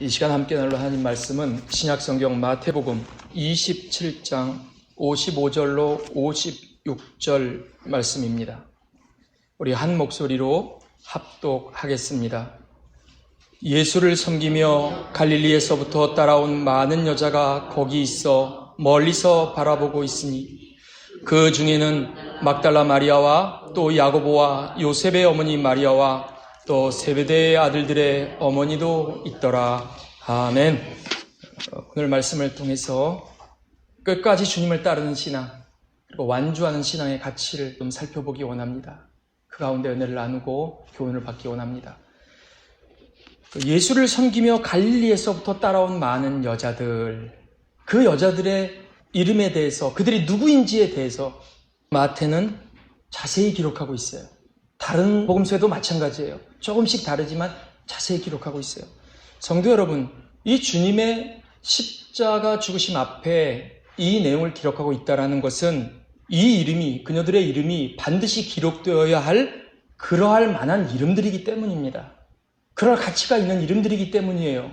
이 시간 함께 나눌 하나님 말씀은 신약성경 마태복음 27장 55절로 56절 말씀입니다. 우리 한 목소리로 합독하겠습니다. 예수를 섬기며 갈릴리에서부터 따라온 많은 여자가 거기 있어 멀리서 바라보고 있으니 그 중에는 막달라 마리아와 또 야고보와 요셉의 어머니 마리아와 또 세베대의 아들들의 어머니도 있더라. 아멘. 오늘 말씀을 통해서 끝까지 주님을 따르는 신앙, 그리고 완주하는 신앙의 가치를 좀 살펴보기 원합니다. 그 가운데 은혜를 나누고 교훈을 받기 원합니다. 예수를 섬기며 갈릴리에서부터 따라온 많은 여자들, 그 여자들의 이름에 대해서, 그들이 누구인지에 대해서 마태는 자세히 기록하고 있어요. 다른 복음서에도 마찬가지예요. 조금씩 다르지만 자세히 기록하고 있어요. 성도 여러분, 이 주님의 십자가 죽으심 앞에 이 내용을 기록하고 있다는 것은 이 이름이, 그녀들의 이름이 반드시 기록되어야 할 그러할 만한 이름들이기 때문입니다. 그럴 가치가 있는 이름들이기 때문이에요.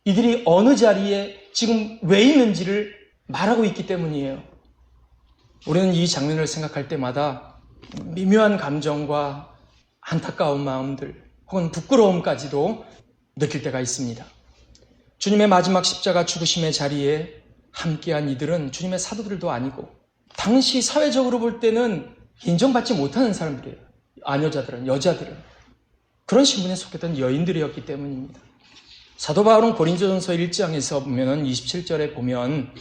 이들이 어느 자리에 지금 왜 있는지를 말하고 있기 때문이에요. 우리는 이 장면을 생각할 때마다 미묘한 감정과 안타까운 마음들 혹은 부끄러움까지도 느낄 때가 있습니다. 주님의 마지막 십자가 죽으심의 자리에 함께한 이들은 주님의 사도들도 아니고 당시 사회적으로 볼 때는 인정받지 못하는 사람들이에요. 아녀자들은, 여자들은. 그런 신분에 속했던 여인들이었기 때문입니다. 사도 바울은 고린도전서 1장에서 보면 27절에 보면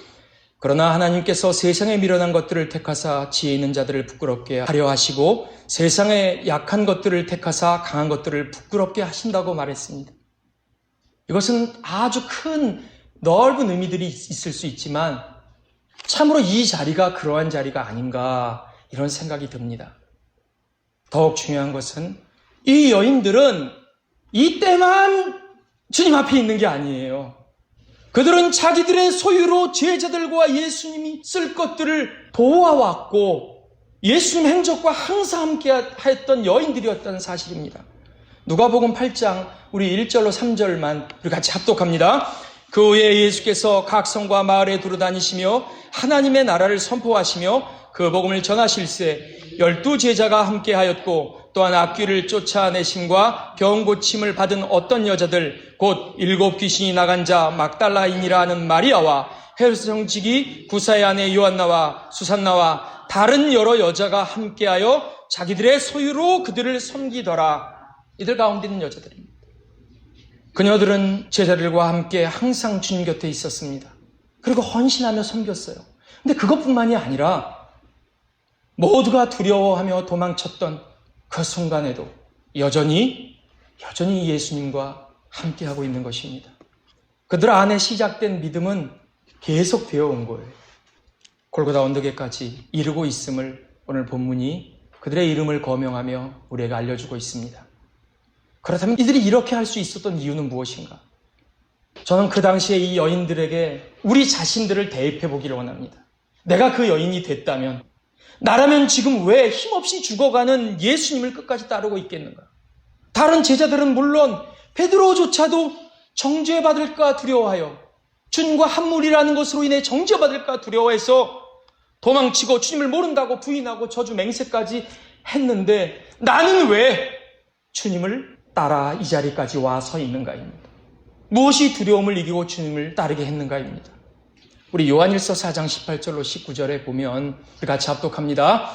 그러나 하나님께서 세상에 미련한 것들을 택하사 지혜 있는 자들을 부끄럽게 하려 하시고 세상에 약한 것들을 택하사 강한 것들을 부끄럽게 하신다고 말했습니다. 이것은 아주 큰 넓은 의미들이 있을 수 있지만 참으로 이 자리가 그러한 자리가 아닌가 이런 생각이 듭니다. 더욱 중요한 것은 이 여인들은 이때만 주님 앞에 있는 게 아니에요. 그들은 자기들의 소유로 제자들과 예수님이 쓸 것들을 도와왔고 예수님 행적과 항상 함께 했던 여인들이었다는 사실입니다. 누가복음 8장 우리 1절로 3절만 우리 같이 합독합니다. 그 후에 예수께서 각 성과 마을에 두루다니시며 하나님의 나라를 선포하시며 그 복음을 전하실세 12 제자가 함께하였고 또한 악귀를 쫓아내심과 병 고침을 받은 어떤 여자들 곧 7 귀신이 나간 자 막달라인이라 하는 마리아와 헤롯 정직이 구사의 아내 요한나와 수산나와 다른 여러 여자가 함께하여 자기들의 소유로 그들을 섬기더라. 이들 가운데 있는 여자들입니다. 그녀들은 제자들과 함께 항상 주님 곁에 있었습니다. 그리고 헌신하며 섬겼어요. 근데 그것뿐만이 아니라 모두가 두려워하며 도망쳤던 그 순간에도 여전히 예수님과 함께하고 있는 것입니다. 그들 안에 시작된 믿음은 계속 되어 온 거예요. 골고다 언덕에까지 이르고 있음을 오늘 본문이 그들의 이름을 거명하며 우리에게 알려주고 있습니다. 그렇다면 이들이 이렇게 할 수 있었던 이유는 무엇인가? 저는 그 당시에 이 여인들에게 우리 자신들을 대입해 보기를 원합니다. 내가 그 여인이 됐다면 나라면 지금 왜 힘없이 죽어가는 예수님을 끝까지 따르고 있겠는가? 다른 제자들은 물론 베드로조차도 정죄받을까 두려워하여 주님과 한물이라는 것으로 인해 정죄받을까 두려워해서 도망치고 주님을 모른다고 부인하고 저주 맹세까지 했는데 나는 왜 주님을 따라 이 자리까지 와 서 있는가입니다. 무엇이 두려움을 이기고 주님을 따르게 했는가입니다. 우리 요한일서 4장 18절로 19절에 보면 같이 합독합니다.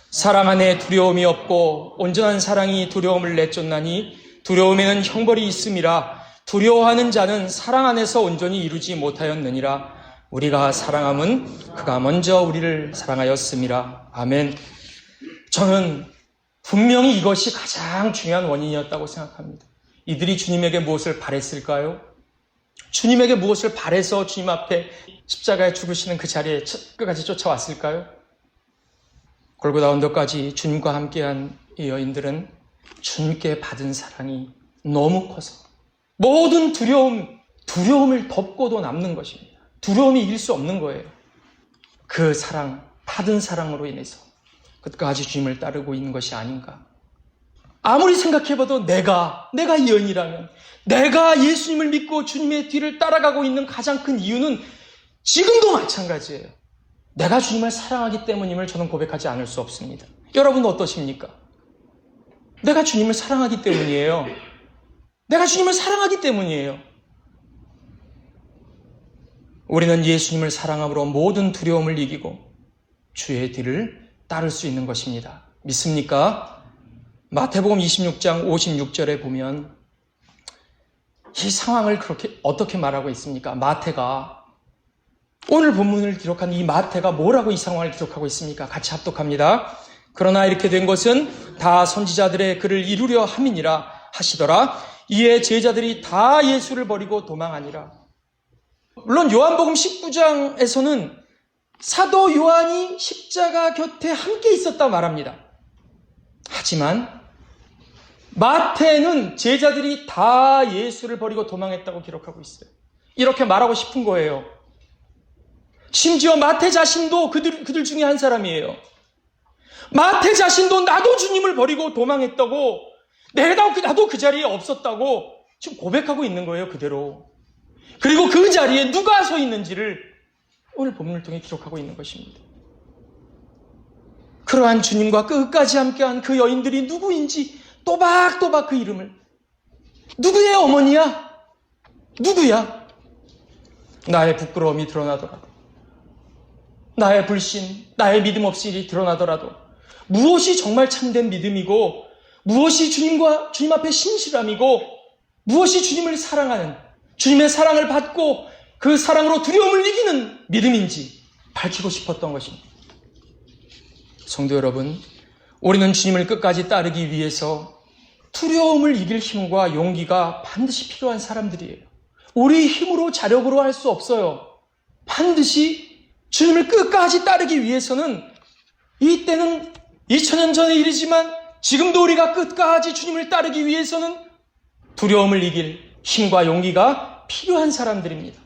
사랑 안에 두려움이 없고 온전한 사랑이 두려움을 내쫓나니 두려움에는 형벌이 있음이라 두려워하는 자는 사랑 안에서 온전히 이루지 못하였느니라. 우리가 사랑함은 그가 먼저 우리를 사랑하였음이라. 아멘. 저는 분명히 이것이 가장 중요한 원인이었다고 생각합니다. 이들이 주님에게 무엇을 바랬을까요? 주님에게 무엇을 바래서 주님 앞에 십자가에 죽으시는 그 자리에 끝까지 쫓아왔을까요? 골고다 언덕까지 주님과 함께한 이 여인들은 주님께 받은 사랑이 너무 커서 모든 두려움을 덮고도 남는 것입니다. 두려움이 이길 수 없는 거예요. 그 사랑, 받은 사랑으로 인해서 끝까지 주님을 따르고 있는 것이 아닌가. 아무리 생각해봐도 내가 이 여인이라면, 내가 예수님을 믿고 주님의 뒤를 따라가고 있는 가장 큰 이유는 지금도 마찬가지예요. 내가 주님을 사랑하기 때문임을 저는 고백하지 않을 수 없습니다. 여러분은 어떠십니까? 내가 주님을 사랑하기 때문이에요. 내가 주님을 사랑하기 때문이에요. 우리는 예수님을 사랑함으로 모든 두려움을 이기고 주의 뒤를 따를 수 있는 것입니다. 믿습니까? 마태복음 26장 56절에 보면 이 상황을 그렇게 어떻게 말하고 있습니까? 마태가, 오늘 본문을 기록한 이 마태가 뭐라고 이 상황을 기록하고 있습니까? 같이 합독합니다. 그러나 이렇게 된 것은 다 선지자들의 글을 이루려 함이니라 하시더라. 이에 제자들이 다 예수를 버리고 도망하니라. 물론 요한복음 19장에서는 사도 요한이 십자가 곁에 함께 있었다 말합니다. 하지만 마태는 제자들이 다 예수를 버리고 도망했다고 기록하고 있어요. 이렇게 말하고 싶은 거예요. 심지어 마태 자신도 그들 중에 한 사람이에요. 마태 자신도 나도 주님을 버리고 도망했다고, 나도 그 자리에 없었다고 지금 고백하고 있는 거예요, 그대로. 그리고 그 자리에 누가 서 있는지를 오늘 본문을 통해 기록하고 있는 것입니다. 그러한 주님과 끝까지 함께한 그 여인들이 누구인지 또박또박 그 이름을, 누구의 어머니야? 누구야? 나의 부끄러움이 드러나더라도, 나의 불신, 나의 믿음 없이 드러나더라도, 무엇이 정말 참된 믿음이고, 무엇이 주님 앞에 신실함이고, 무엇이 주님을 사랑하는, 주님의 사랑을 받고 그 사랑으로 두려움을 이기는 믿음인지 밝히고 싶었던 것입니다. 성도 여러분, 우리는 주님을 끝까지 따르기 위해서 두려움을 이길 힘과 용기가 반드시 필요한 사람들이에요. 우리 힘으로 자력으로 할 수 없어요. 반드시 주님을 끝까지 따르기 위해서는, 이때는 2000년 전의 일이지만 지금도 우리가 끝까지 주님을 따르기 위해서는 두려움을 이길 힘과 용기가 필요한 사람들입니다.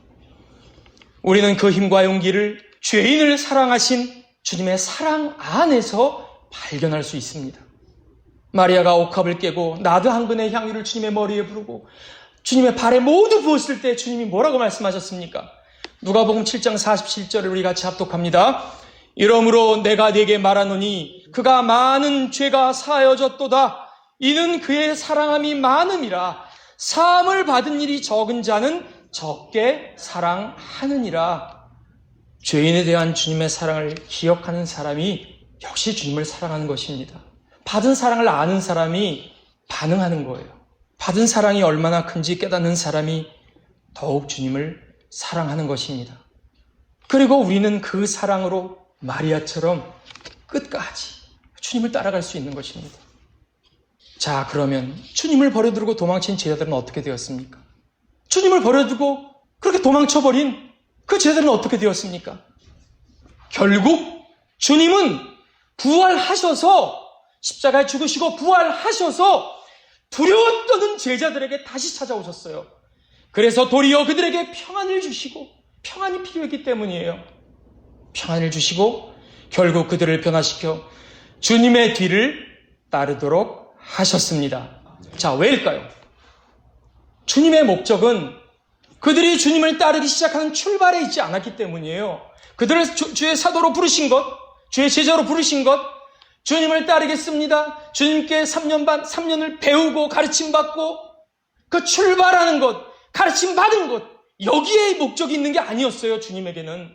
우리는 그 힘과 용기를 죄인을 사랑하신 주님의 사랑 안에서 발견할 수 있습니다. 마리아가 옥합을 깨고 나드 한 근의 향유를 주님의 머리에 부르고 주님의 발에 모두 부었을 때 주님이 뭐라고 말씀하셨습니까? 누가복음 7장 47절을 우리 같이 합독합니다. 이러므로 내가 네게 말하노니 그가 많은 죄가 사하여졌도다. 이는 그의 사랑함이 많음이라. 사함을 받은 일이 적은 자는 적게 사랑하느니라. 죄인에 대한 주님의 사랑을 기억하는 사람이 역시 주님을 사랑하는 것입니다. 받은 사랑을 아는 사람이 반응하는 거예요. 받은 사랑이 얼마나 큰지 깨닫는 사람이 더욱 주님을 사랑하는 것입니다. 그리고 우리는 그 사랑으로 마리아처럼 끝까지 주님을 따라갈 수 있는 것입니다. 자, 그러면 주님을 버려두고 도망친 제자들은 어떻게 되었습니까? 주님을 버려두고 그렇게 도망쳐버린 그 제자들은 어떻게 되었습니까? 결국 주님은 부활하셔서, 십자가에 죽으시고 부활하셔서 두려워 떠는 제자들에게 다시 찾아오셨어요. 그래서 도리어 그들에게 평안을 주시고, 평안이 필요했기 때문이에요. 평안을 주시고 결국 그들을 변화시켜 주님의 뒤를 따르도록 하셨습니다. 자, 왜일까요? 주님의 목적은 그들이 주님을 따르기 시작하는 출발에 있지 않았기 때문이에요. 그들을 주의 사도로 부르신 것, 주의 제자로 부르신 것, 주님을 따르겠습니다. 주님께 3년을 배우고 가르침받고 그 출발하는 것, 가르침받은 것, 여기에 목적이 있는 게 아니었어요. 주님에게는.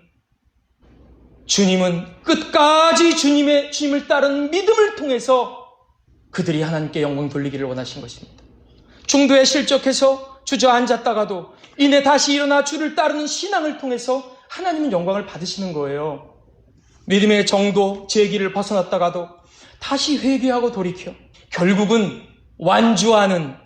주님은 끝까지 주님을 따르는 믿음을 통해서 그들이 하나님께 영광 돌리기를 원하신 것입니다. 중도에 실족해서 주저앉았다가도 이내 다시 일어나 주를 따르는 신앙을 통해서 하나님은 영광을 받으시는 거예요. 믿음의 정도, 제기를 벗어났다가도 다시 회개하고 돌이켜 결국은 완주하는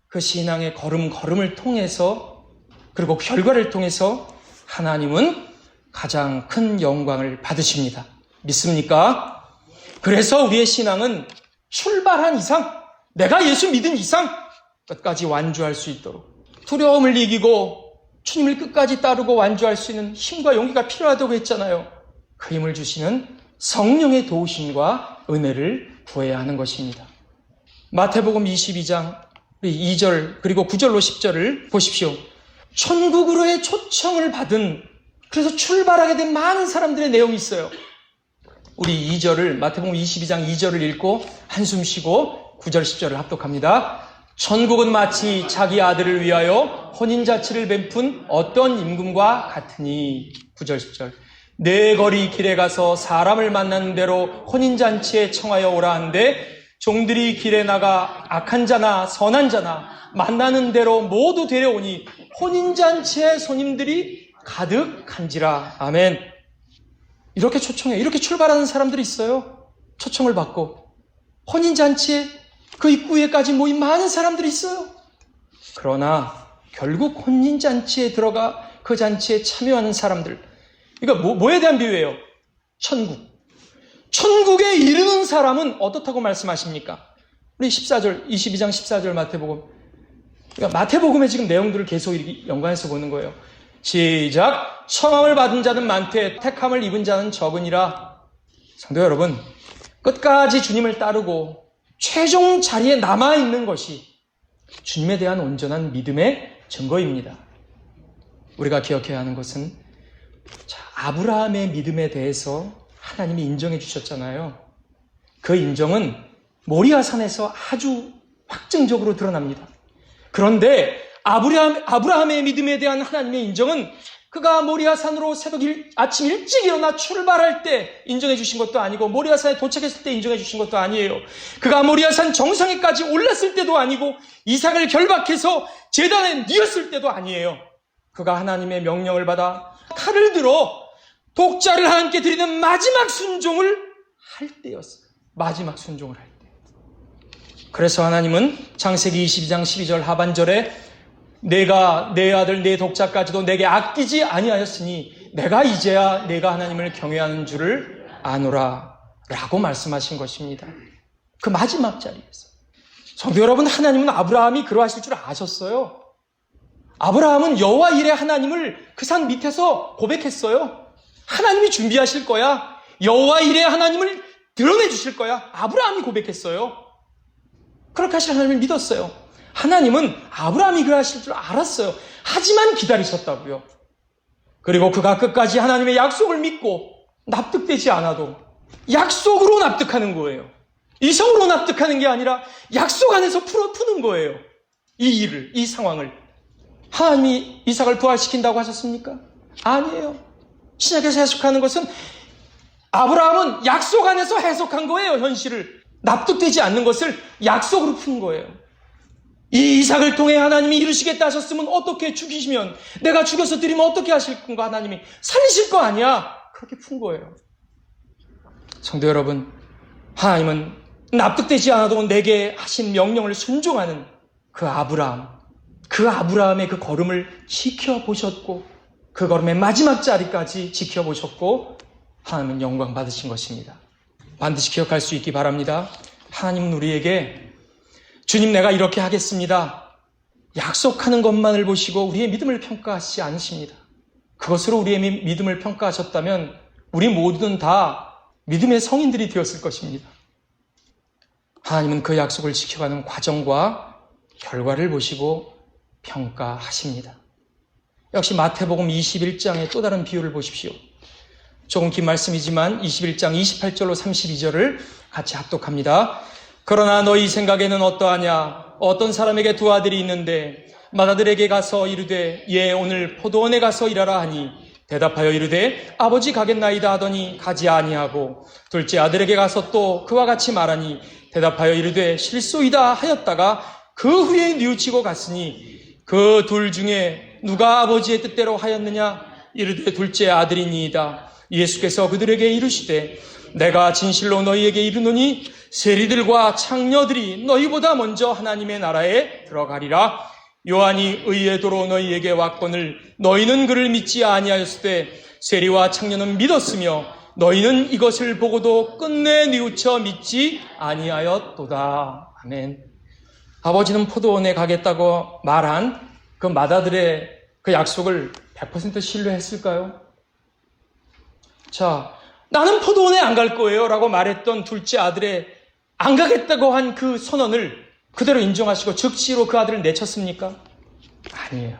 그 신앙의 걸음을 통해서, 그리고 결과를 통해서 하나님은 가장 큰 영광을 받으십니다. 믿습니까? 그래서 우리의 신앙은 출발한 이상, 내가 예수 믿은 이상 끝까지 완주할 수 있도록, 두려움을 이기고 주님을 끝까지 따르고 완주할 수 있는 힘과 용기가 필요하다고 했잖아요. 그 힘을 주시는 성령의 도우심과 은혜를 구해야 하는 것입니다. 마태복음 22장 2절 그리고 9절로 10절을 보십시오. 천국으로의 초청을 받은, 그래서 출발하게 된 많은 사람들의 내용이 있어요. 우리 2절을, 마태복음 22장 2절을 읽고 한숨 쉬고 9절 10절을 합독합니다. 천국은 마치 자기 아들을 위하여 혼인잔치를 베푼 어떤 임금과 같으니. 9절 10절. 내 거리 길에 가서 사람을 만나는 대로 혼인잔치에 청하여 오라 한데 종들이 길에 나가 악한 자나 선한 자나 만나는 대로 모두 데려오니 혼인잔치에 손님들이 가득한지라. 아멘. 이렇게 초청해, 이렇게 출발하는 사람들이 있어요. 초청을 받고 혼인잔치에 그 입구에까지 모인 많은 사람들이 있어요. 그러나 결국 혼인잔치에 들어가 그 잔치에 참여하는 사람들, 이거 뭐에 대한 비유예요? 천국. 천국에 이르는 사람은 어떻다고 말씀하십니까? 우리 14절, 22장 14절 마태복음. 그러니까 마태복음의 지금 내용들을 계속 이렇게 연관해서 보는 거예요. 시작. 청함을 받은 자는 많되 택함을 입은 자는 적으니라. 성도 여러분, 끝까지 주님을 따르고 최종 자리에 남아있는 것이 주님에 대한 온전한 믿음의 증거입니다. 우리가 기억해야 하는 것은, 아브라함의 믿음에 대해서 하나님이 인정해 주셨잖아요. 그 인정은 모리아산에서 아주 확증적으로 드러납니다. 그런데 아브라함의 믿음에 대한 하나님의 인정은 그가 모리아산으로 아침 일찍 일어나 출발할 때 인정해 주신 것도 아니고, 모리아산에 도착했을 때 인정해 주신 것도 아니에요. 그가 모리아산 정상에까지 올랐을 때도 아니고, 이삭을 결박해서 제단에 뉘었을 때도 아니에요. 그가 하나님의 명령을 받아 칼을 들어 독자를 하나님께 드리는 마지막 순종을 할 때였어요. 마지막 순종을 할 때. 그래서 하나님은 창세기 22장 12절 하반절에 내가 내 아들 내 독자까지도 내게 아끼지 아니하였으니 내가 이제야 내가 하나님을 경외하는 줄을 아노라 라고 말씀하신 것입니다. 그 마지막 자리에서. 성도 여러분, 하나님은 아브라함이 그러하실 줄 아셨어요. 아브라함은 여호와 이레 하나님을 그 산 밑에서 고백했어요. 하나님이 준비하실 거야. 여호와 이레 하나님을 드러내 주실 거야. 아브라함이 고백했어요. 그렇게 하실 하나님을 믿었어요. 하나님은 아브라함이 그러하실 줄 알았어요. 하지만 기다리셨다고요. 그리고 그가 끝까지 하나님의 약속을 믿고 납득되지 않아도 약속으로 납득하는 거예요. 이성으로 납득하는 게 아니라 약속 안에서 푸는 거예요. 이 일을, 이 상황을. 하나님이 이삭을 부활시킨다고 하셨습니까? 아니에요. 신약에서 해석하는 것은 아브라함은 약속 안에서 해석한 거예요. 현실을. 납득되지 않는 것을 약속으로 푼 거예요. 이 이삭을 통해 하나님이 이루시겠다 하셨으면 어떻게 죽이시면, 내가 죽여서 드리면 어떻게 하실 건가? 하나님이 살리실 거 아니야. 그렇게 푼 거예요. 성도 여러분, 하나님은 납득되지 않아도 내게 하신 명령을 순종하는 그 아브라함의 그 걸음을 지켜보셨고, 그 걸음의 마지막 자리까지 지켜보셨고, 하나님은 영광 받으신 것입니다. 반드시 기억할 수 있기 바랍니다. 하나님은 우리에게 주님 내가 이렇게 하겠습니다, 약속하는 것만을 보시고 우리의 믿음을 평가하시지 않으십니다. 그것으로 우리의 믿음을 평가하셨다면 우리 모두는 다 믿음의 성인들이 되었을 것입니다. 하나님은 그 약속을 지켜가는 과정과 결과를 보시고 평가하십니다. 역시 마태복음 21장의 또 다른 비유를 보십시오. 조금 긴 말씀이지만 21장 28절로 32절을 같이 합독합니다. 그러나 너희 생각에는 어떠하냐? 어떤 사람에게 두 아들이 있는데 맏아들에게 가서 이르되 예 오늘 포도원에 가서 일하라 하니 대답하여 이르되 아버지 가겠나이다 하더니 가지 아니하고, 둘째 아들에게 가서 또 그와 같이 말하니 대답하여 이르되 실소이다 하였다가 그 후에 뉘우치고 갔으니 그 둘 중에 누가 아버지의 뜻대로 하였느냐? 이르되 둘째 아들이니이다. 예수께서 그들에게 이르시되 내가 진실로 너희에게 이르노니 세리들과 창녀들이 너희보다 먼저 하나님의 나라에 들어가리라. 요한이 의의 도로 너희에게 왔거늘 너희는 그를 믿지 아니하였으되 세리와 창녀는 믿었으며 너희는 이것을 보고도 끝내 뉘우쳐 믿지 아니하였도다. 아멘. 아버지는 포도원에 가겠다고 말한 그 맏아들의 그 약속을 100% 신뢰했을까요? 자, 나는 포도원에 안 갈 거예요 라고 말했던 둘째 아들의 안 가겠다고 한 그 선언을 그대로 인정하시고 즉시로 그 아들을 내쳤습니까? 아니에요.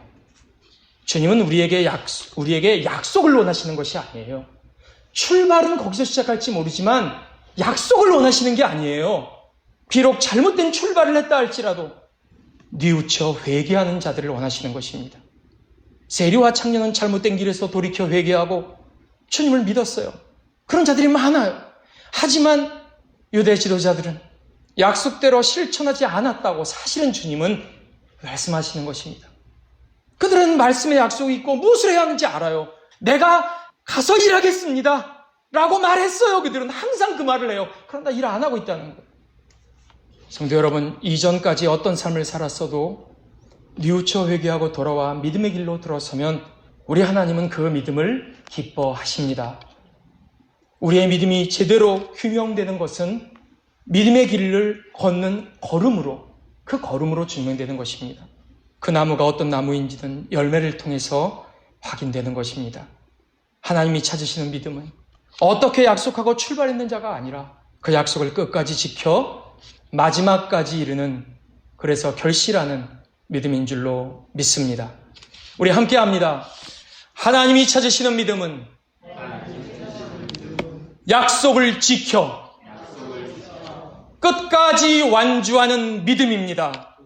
주님은 우리에게 약속을 원하시는 것이 아니에요. 출발은 거기서 시작할지 모르지만 약속을 원하시는 게 아니에요. 비록 잘못된 출발을 했다 할지라도 뉘우쳐 회개하는 자들을 원하시는 것입니다. 세리와 창녀는 잘못된 길에서 돌이켜 회개하고 주님을 믿었어요. 그런 자들이 많아요. 하지만 유대 지도자들은 약속대로 실천하지 않았다고 사실은 주님은 말씀하시는 것입니다. 그들은 말씀의 약속이 있고 무엇을 해야 하는지 알아요. 내가 가서 일하겠습니다 라고 말했어요. 그들은 항상 그 말을 해요. 그런다 일 안 하고 있다는 거예요. 성도 여러분, 이전까지 어떤 삶을 살았어도 뉘우쳐 회개하고 돌아와 믿음의 길로 들어서면 우리 하나님은 그 믿음을 기뻐하십니다. 우리의 믿음이 제대로 규명되는 것은 믿음의 길을 걷는 걸음으로, 그 걸음으로 증명되는 것입니다. 그 나무가 어떤 나무인지는 열매를 통해서 확인되는 것입니다. 하나님이 찾으시는 믿음은 어떻게 약속하고 출발했는 자가 아니라 그 약속을 끝까지 지켜 마지막까지 이르는, 그래서 결실하는 믿음인 줄로 믿습니다. 우리 함께 합니다. 하나님이 찾으시는 믿음은 약속을 지켜 끝까지 완주하는 믿음입니다.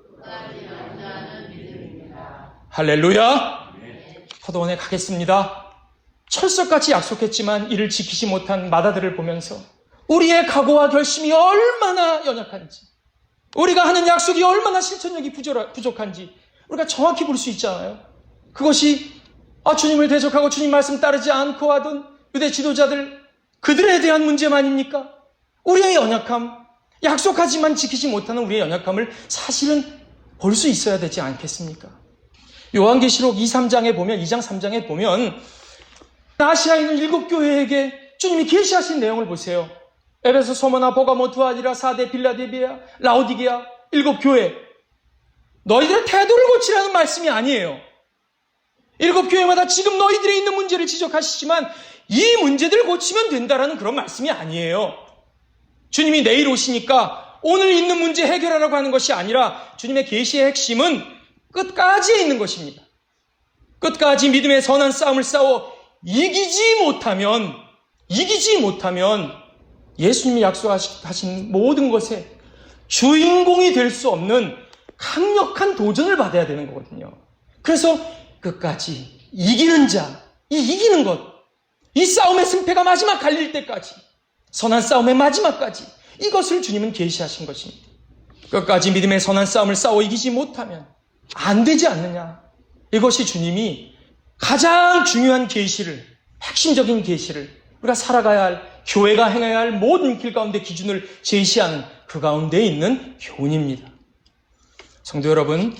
할렐루야. 포도원에 가겠습니다. 철석같이 약속했지만 이를 지키지 못한 마다들을 보면서 우리의 각오와 결심이 얼마나 연약한지, 우리가 하는 약속이 얼마나 실천력이 부족한지 우리가 정확히 볼 수 있잖아요. 그것이 주님을 대적하고 주님 말씀 따르지 않고 하던 유대 지도자들, 그들에 대한 문제만입니까? 우리의 연약함, 약속하지만 지키지 못하는 우리의 연약함을 사실은 볼 수 있어야 되지 않겠습니까? 요한계시록 2장 3장에 보면 아시아에 있는 7교회에게 주님이 계시하신 내용을 보세요. 에베소, 소모나, 보가모, 두아디라, 사데, 빌라델비아, 라오디게아 7교회, 너희들의 태도를 고치라는 말씀이 아니에요. 7교회마다 지금 너희들이 있는 문제를 지적하시지만 이 문제들을 고치면 된다라는 그런 말씀이 아니에요. 주님이 내일 오시니까 오늘 있는 문제 해결하라고 하는 것이 아니라 주님의 계시의 핵심은 끝까지에 있는 것입니다. 끝까지 믿음의 선한 싸움을 싸워 이기지 못하면 예수님이 약속하신 모든 것에 주인공이 될 수 없는 강력한 도전을 받아야 되는 거거든요. 그래서 끝까지 이기는 자, 이기는 것, 이 싸움의 승패가 마지막 갈릴 때까지, 선한 싸움의 마지막까지 이것을 주님은 계시하신 것입니다. 끝까지 믿음의 선한 싸움을 싸워 이기지 못하면 안 되지 않느냐. 이것이 주님이 가장 중요한 계시를, 핵심적인 계시를, 우리가 살아가야 할, 교회가 행해야 할 모든 길 가운데 기준을 제시하는 그 가운데 있는 교훈입니다. 성도 여러분,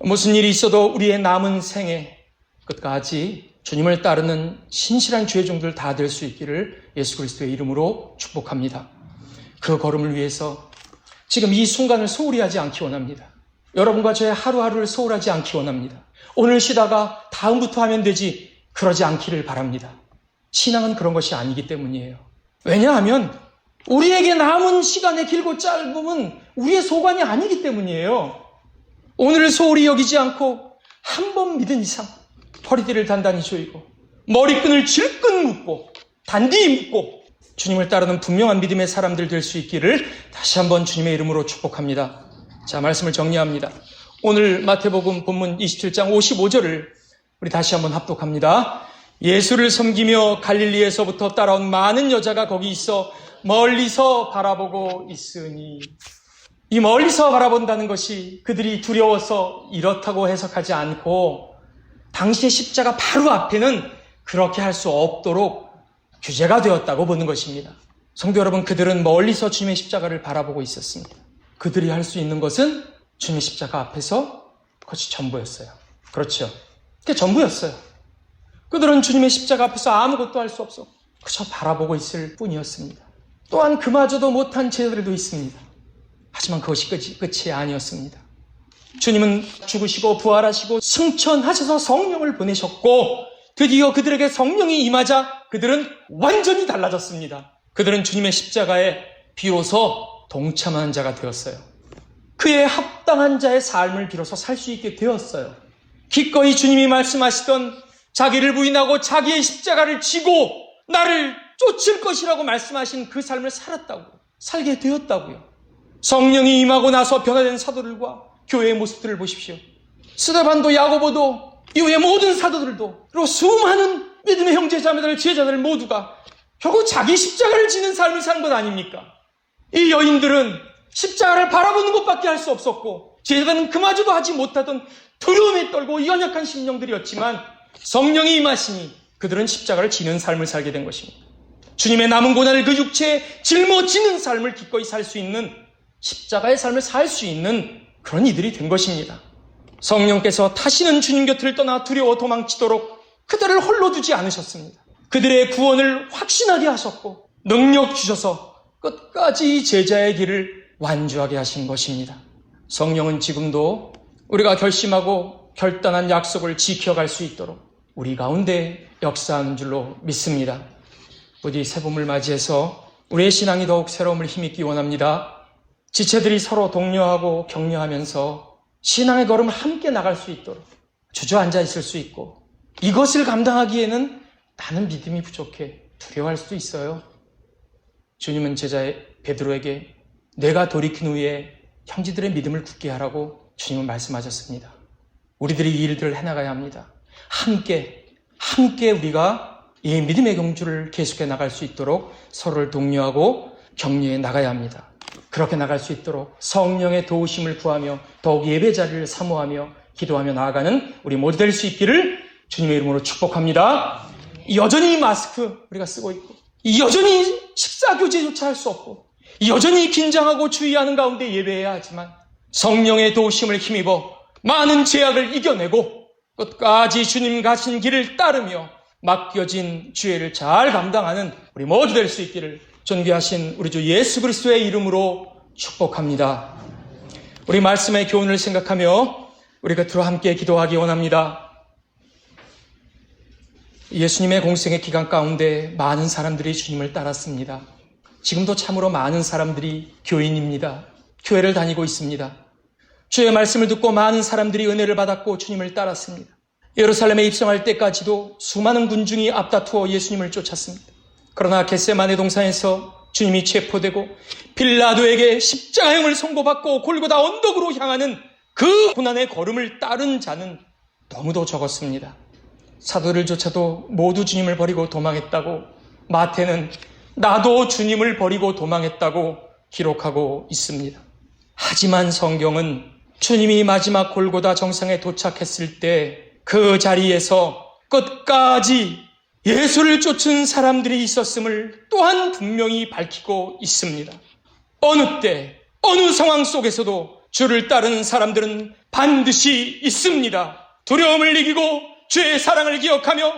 무슨 일이 있어도 우리의 남은 생에 끝까지 주님을 따르는 신실한 주의 종들 다 될 수 있기를 예수 그리스도의 이름으로 축복합니다. 그 걸음을 위해서 지금 이 순간을 소홀히 하지 않기 원합니다. 여러분과 저의 하루하루를 소홀하지 않기 원합니다. 오늘 쉬다가 다음부터 하면 되지, 그러지 않기를 바랍니다. 신앙은 그런 것이 아니기 때문이에요. 왜냐하면 우리에게 남은 시간의 길고 짧음은 우리의 소관이 아니기 때문이에요. 오늘을 소홀히 여기지 않고 한 번 믿은 이상 허리띠를 단단히 조이고 머리끈을 질끈 묶고 단디 묶고 주님을 따르는 분명한 믿음의 사람들 될 수 있기를 다시 한번 주님의 이름으로 축복합니다. 자, 말씀을 정리합니다. 오늘 마태복음 본문 27장 55절을 우리 다시 한번 합독합니다. 예수를 섬기며 갈릴리에서부터 따라온 많은 여자가 거기 있어 멀리서 바라보고 있으니, 이 멀리서 바라본다는 것이 그들이 두려워서 이렇다고 해석하지 않고 당시의 십자가 바로 앞에는 그렇게 할 수 없도록 규제가 되었다고 보는 것입니다. 성도 여러분, 그들은 멀리서 주님의 십자가를 바라보고 있었습니다. 그들이 할 수 있는 것은 주님의 십자가 앞에서 그것이 전부였어요. 그렇죠. 그게 전부였어요. 그들은 주님의 십자가 앞에서 아무것도 할 수 없어 그저 바라보고 있을 뿐이었습니다. 또한 그마저도 못한 제자들도 있습니다. 하지만 그것이 끝이 아니었습니다. 주님은 죽으시고 부활하시고 승천하셔서 성령을 보내셨고 드디어 그들에게 성령이 임하자 그들은 완전히 달라졌습니다. 그들은 주님의 십자가에 비로소 동참하는 자가 되었어요. 그의 합당한 자의 삶을 비로소 살 수 있게 되었어요. 기꺼이 주님이 말씀하시던 자기를 부인하고 자기의 십자가를 지고 나를 쫓을 것이라고 말씀하신 그 삶을 살게 되었다고요. 성령이 임하고 나서 변화된 사도들과 교회의 모습들을 보십시오. 스데반도 야고보도 이후의 모든 사도들도 그리고 수많은 믿음의 형제자매들 제자들 모두가 결국 자기 십자가를 지는 삶을 산 것 아닙니까? 이 여인들은 십자가를 바라보는 것밖에 할 수 없었고 제자들은 그마저도 하지 못하던 두려움에 떨고 연약한 심령들이었지만 성령이 임하시니 그들은 십자가를 지는 삶을 살게 된 것입니다. 주님의 남은 고난을 그 육체에 짊어지는 삶을 기꺼이 살 수 있는 십자가의 삶을 살 수 있는 그런 이들이 된 것입니다. 성령께서 다시는 주님 곁을 떠나 두려워 도망치도록 그들을 홀로 두지 않으셨습니다. 그들의 구원을 확신하게 하셨고 능력 주셔서 끝까지 제자의 길을 완주하게 하신 것입니다. 성령은 지금도 우리가 결심하고 결단한 약속을 지켜갈 수 있도록 우리 가운데 역사하는 줄로 믿습니다. 부디 새봄을 맞이해서 우리의 신앙이 더욱 새로움을 힘입기 원합니다. 지체들이 서로 독려하고 격려하면서 신앙의 걸음을 함께 나갈 수 있도록 주저앉아 있을 수 있고 이것을 감당하기에는 나는 믿음이 부족해 두려워할 수도 있어요. 주님은 제자 베드로에게 내가 돌이킨 후에 형제들의 믿음을 굳게 하라고 주님은 말씀하셨습니다. 우리들이 이 일들을 해나가야 합니다. 함께 우리가 이 믿음의 경주를 계속해 나갈 수 있도록 서로를 독려하고 격려해 나가야 합니다. 그렇게 나갈 수 있도록 성령의 도우심을 구하며 더욱 예배 자리를 사모하며 기도하며 나아가는 우리 모두 될 수 있기를 주님의 이름으로 축복합니다. 여전히 마스크 우리가 쓰고 있고 여전히 식사교제조차 할 수 없고 여전히 긴장하고 주의하는 가운데 예배해야 하지만 성령의 도우심을 힘입어 많은 제약을 이겨내고 끝까지 주님 가신 길을 따르며 맡겨진 주의를 잘 감당하는 우리 모두 될 수 있기를 존귀하신 우리 주 예수 그리스도의 이름으로 축복합니다. 우리 말씀의 교훈을 생각하며 우리 곁으로 함께 기도하기 원합니다. 예수님의 공생의 기간 가운데 많은 사람들이 주님을 따랐습니다. 지금도 참으로 많은 사람들이 교인입니다. 교회를 다니고 있습니다. 주의 말씀을 듣고 많은 사람들이 은혜를 받았고 주님을 따랐습니다. 예루살렘에 입성할 때까지도 수많은 군중이 앞다투어 예수님을 쫓았습니다. 그러나 겟세마네 동산에서 주님이 체포되고 빌라도에게 십자가형을 선고받고 골고다 언덕으로 향하는 그 고난의 걸음을 따른 자는 너무도 적었습니다. 사도들조차도 모두 주님을 버리고 도망했다고 마태는 나도 주님을 버리고 도망했다고 기록하고 있습니다. 하지만 성경은 주님이 마지막 골고다 정상에 도착했을 때 그 자리에서 끝까지 예수를 쫓은 사람들이 있었음을 또한 분명히 밝히고 있습니다. 어느 때, 어느 상황 속에서도 주를 따르는 사람들은 반드시 있습니다. 두려움을 이기고 주의 사랑을 기억하며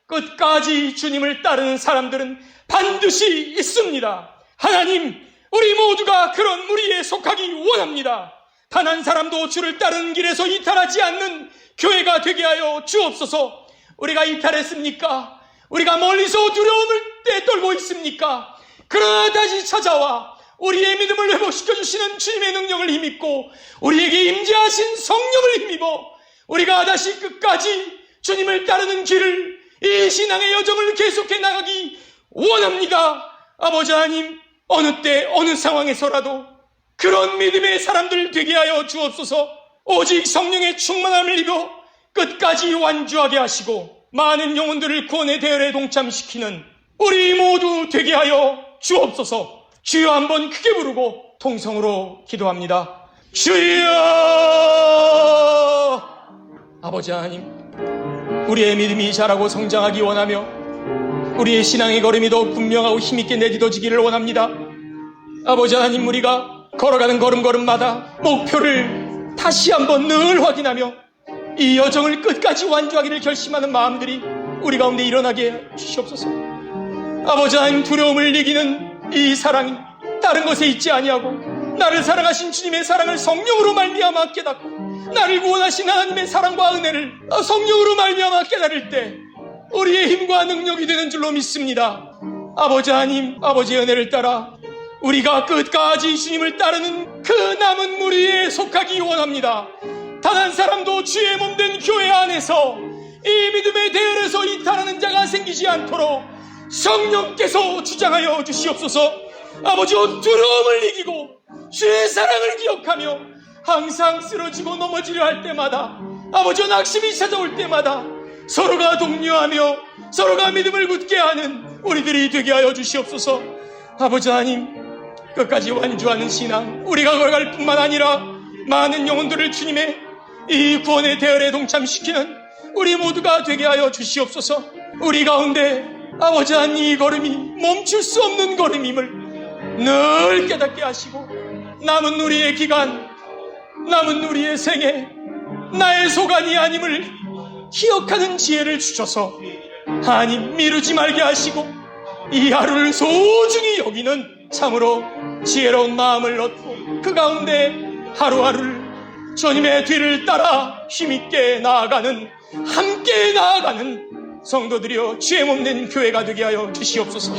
끝까지 주님을 따르는 사람들은 반드시 있습니다. 하나님, 우리 모두가 그런 무리에 속하기 원합니다. 단 한 사람도 주를 따르는 길에서 이탈하지 않는 교회가 되게 하여 주옵소서. 우리가 이탈했습니까? 우리가 멀리서 두려움을 떼떨고 있습니까? 그러나 다시 찾아와 우리의 믿음을 회복시켜 주시는 주님의 능력을 힘입고 우리에게 임재하신 성령을 힘입어 우리가 다시 끝까지 주님을 따르는 길을, 이 신앙의 여정을 계속해 나가기 원합니다. 아버지 하나님, 어느 때 어느 상황에서라도 그런 믿음의 사람들 되게 하여 주옵소서. 오직 성령의 충만함을 입어 끝까지 완주하게 하시고 많은 영혼들을 구원의 대열에 동참시키는 우리 모두 되게 하여 주옵소서. 주여 한번 크게 부르고 통성으로 기도합니다. 주여! 아버지 하나님, 우리의 믿음이 자라고 성장하기 원하며 우리의 신앙의 걸음이 더욱 분명하고 힘있게 내딛어지기를 원합니다. 아버지 하나님, 우리가 걸어가는 걸음걸음마다 목표를 다시 한번 늘 확인하며 이 여정을 끝까지 완주하기를 결심하는 마음들이 우리 가운데 일어나게 주시옵소서. 아버지 하나님, 두려움을 이기는 이 사랑이 다른 것에 있지 아니하고 나를 사랑하신 주님의 사랑을 성령으로 말미암아 깨닫고 나를 구원하신 하나님의 사랑과 은혜를 성령으로 말미암아 깨달을 때 우리의 힘과 능력이 되는 줄로 믿습니다. 아버지 하나님, 아버지의 은혜를 따라 우리가 끝까지 주님을 따르는 그 남은 무리에 속하기 원합니다. 단 한 사람도 주의 몸된 교회 안에서 이 믿음의 대열에서 이탈하는 자가 생기지 않도록 성령께서 주장하여 주시옵소서. 아버지여, 두려움을 이기고 주의 사랑을 기억하며 항상 쓰러지고 넘어지려 할 때마다, 아버지여, 낙심이 찾아올 때마다 서로가 독려하며 서로가 믿음을 굳게 하는 우리들이 되게 하여 주시옵소서. 아버지 하나님, 끝까지 완주하는 신앙 우리가 걸어갈 뿐만 아니라 많은 영혼들을 주님의 이 구원의 대열에 동참시키는 우리 모두가 되게 하여 주시옵소서. 우리 가운데 아버지 하나님, 이 걸음이 멈출 수 없는 걸음임을 늘 깨닫게 하시고, 남은 우리의 기간, 남은 우리의 생애, 나의 소관이 아님을 기억하는 지혜를 주셔서 하나님, 미루지 말게 하시고 이 하루를 소중히 여기는 참으로 지혜로운 마음을 얻고 그 가운데 하루하루를 주님의 뒤를 따라 힘있게 나아가는, 함께 나아가는 성도들이여 주의 몸된 교회가 되게 하여 주시옵소서.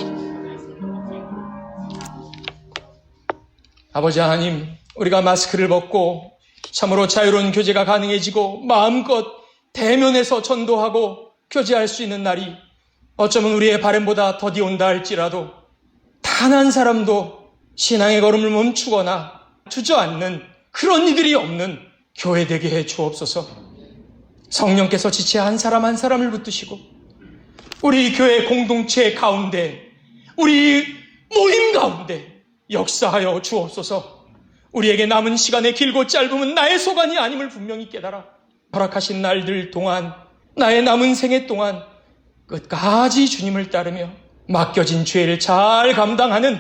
아버지 하나님, 우리가 마스크를 벗고 참으로 자유로운 교제가 가능해지고 마음껏 대면해서 전도하고 교제할 수 있는 날이 어쩌면 우리의 바람보다 더디 온다 할지라도 단 한 사람도 신앙의 걸음을 멈추거나 주저앉는 그런 이들이 없는 교회 되게 해 주옵소서. 성령께서 지체 한 사람 한 사람을 붙드시고 우리 교회 공동체 가운데, 우리 모임 가운데 역사하여 주옵소서. 우리에게 남은 시간의 길고 짧음은 나의 소관이 아님을 분명히 깨달아 허락하신 날들 동안, 나의 남은 생애 동안 끝까지 주님을 따르며 맡겨진 죄를 잘 감당하는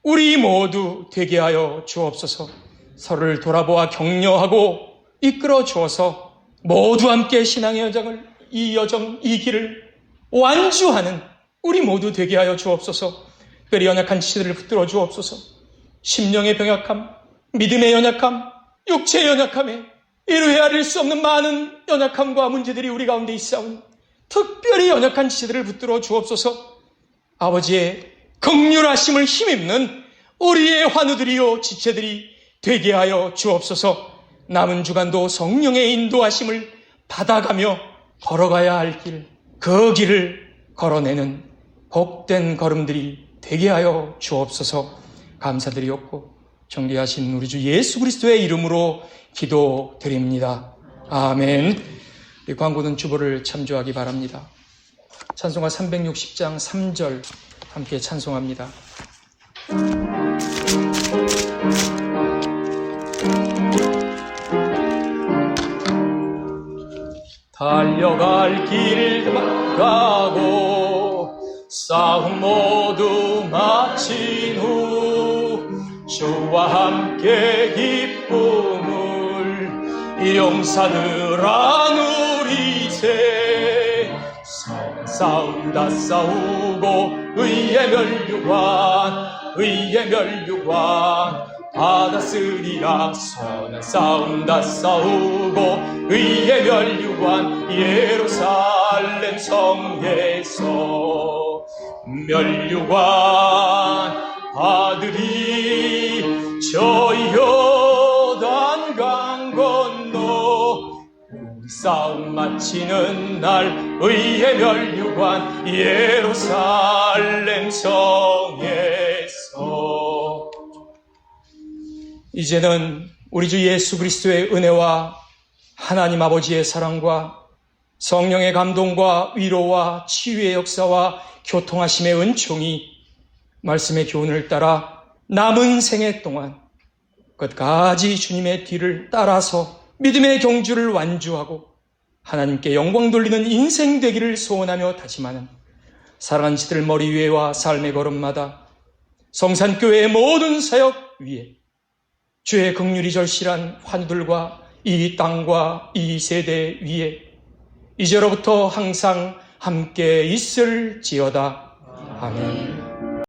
우리 모두 되게 하여 주옵소서. 서로를 돌아보아 격려하고 이끌어 주어서 모두 함께 신앙의 이 길을 완주하는 우리 모두 되게 하여 주옵소서. 특별히 연약한 지체들을 붙들어 주옵소서. 심령의 병약함, 믿음의 연약함, 육체의 연약함에 이루 헤아릴 수 없는 많은 연약함과 문제들이 우리 가운데 있사오니 특별히 연약한 지체들을 붙들어 주옵소서. 아버지의 긍휼하심을 힘입는 우리의 환우들이요 지체들이 되게 하여 주옵소서. 남은 주간도 성령의 인도하심을 받아가며 걸어가야 할 길, 그 길을 걸어내는 복된 걸음들이 되게 하여 주옵소서. 감사드리옵고 존귀하신 우리 주 예수 그리스도의 이름으로 기도드립니다. 아멘. 이 광고는 주보를 참조하기 바랍니다. 찬송가 360장 3절 함께 찬송합니다. 달려갈 길 가고 싸움 모두 마친 후 주와 함께 기쁨을 용사들아 누리세. 싸움 다 싸우고 의의 멸류관 받았으리라. 선한 싸움 다 싸우고 의의 멸류관 예루살렘 성에서 멸류관 아들이 저 요단강 건너 우리 싸움 마치는 날 의의 멸류관 예루살렘 성에서. 이제는 우리 주 예수 그리스도의 은혜와 하나님 아버지의 사랑과 성령의 감동과 위로와 치유의 역사와 교통하심의 은총이 말씀의 교훈을 따라 남은 생애 동안 끝까지 주님의 뒤를 따라서 믿음의 경주를 완주하고 하나님께 영광 돌리는 인생 되기를 소원하며 다짐하는 사랑하는 지들 머리 위에와 삶의 걸음마다 성산교회의 모든 사역 위에 주의 긍휼이 절실한 환우들과 이 땅과 이 세대 위에 이제로부터 항상 함께 있을지어다. 아멘.